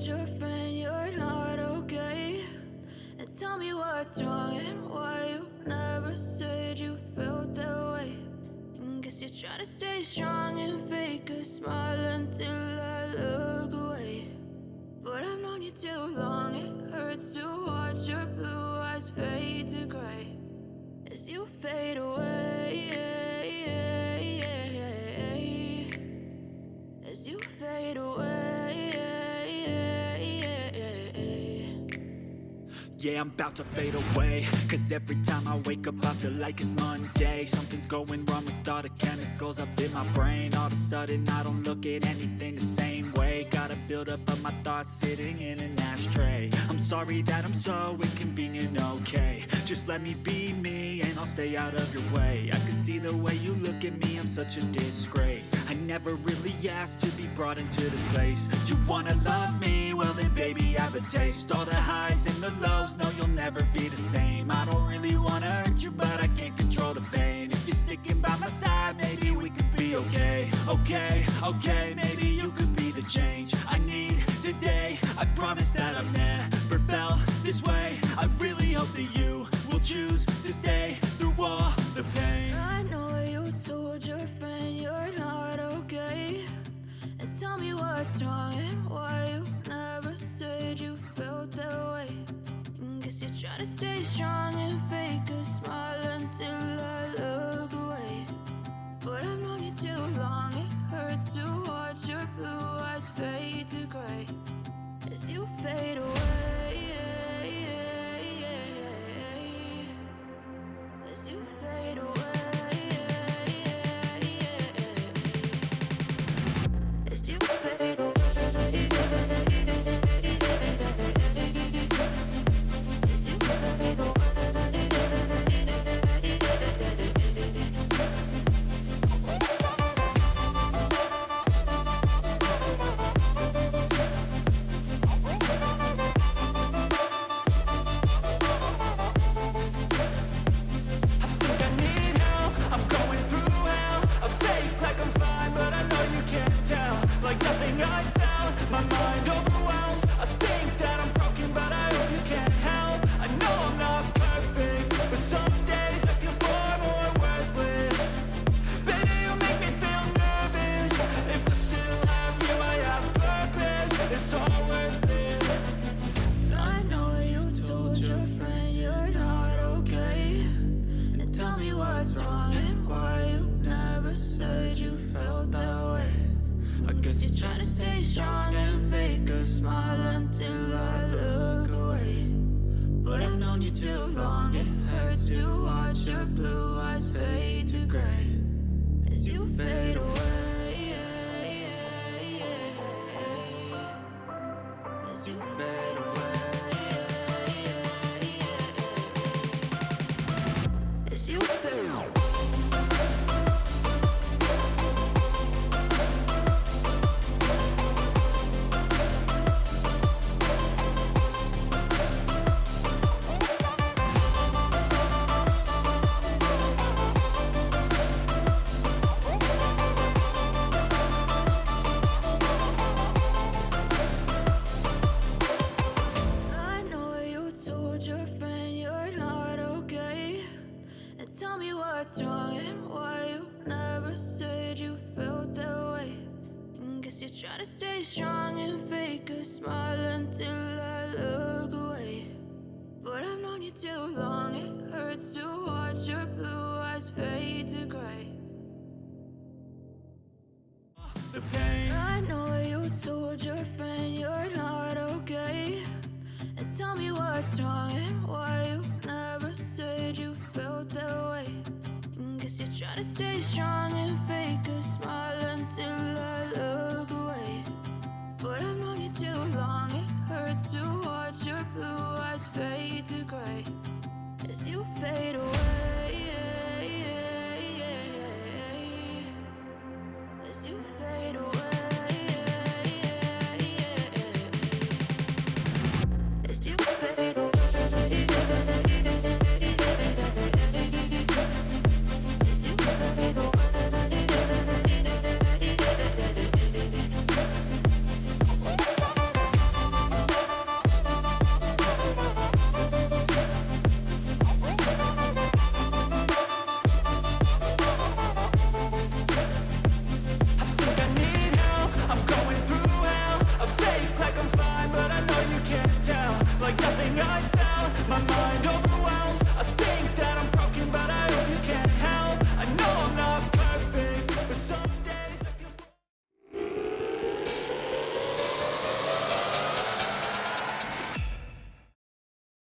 told your friend you're not okay? And tell me what's wrong and why you never said you felt that way. And guess you're trying to stay strong and fake a smile until I look away. But I've known you too long, it hurts to watch your blue eyes fade to gray as you fade away, as you fade away. Yeah, I'm about to fade away, cause every time I wake up I feel like it's Monday. Something's going wrong with all the chemicals up in my brain. All of a sudden I don't look at anything the same way. Got a buildup of my thoughts sitting in an ashtray. I'm sorry that I'm so inconvenient, okay? Just let me be me and I'll stay out of your way. I can see the way you look at me, I'm such a disgrace. I never really asked to be brought into this place. You wanna love me? Well then baby I have a taste. All the highs and the lows, no you'll never be the same. I don't really wanna hurt you but I can't control the pain. If you're sticking by my side maybe we could be okay. Okay, maybe you could be the change I need today. I promise that I've never felt this way. I really hope that you will choose to stay through all the pain. I know you told your friend you're not okay. And tell me what's wrong and why you never said you felt that way. And guess you're trying to stay strong and fake a smile until I look away. But I've known you too long, it hurts to watch your blue eyes fade to gray as you fade away, as you fade away, as you fade away. What's wrong and why you never said you felt that way. And guess you're trying to stay strong and fake a smile until I look away. But I've known you too long, it hurts to watch your blue eyes fade to gray. The pain. I know you told your friend you're not okay. And tell me what's wrong and why you never said you felt that way. And guess you're trying to stay strong and fake a smile until I look away. But I've known you too long, it hurts to watch your blue eyes fade to gray as you fade away.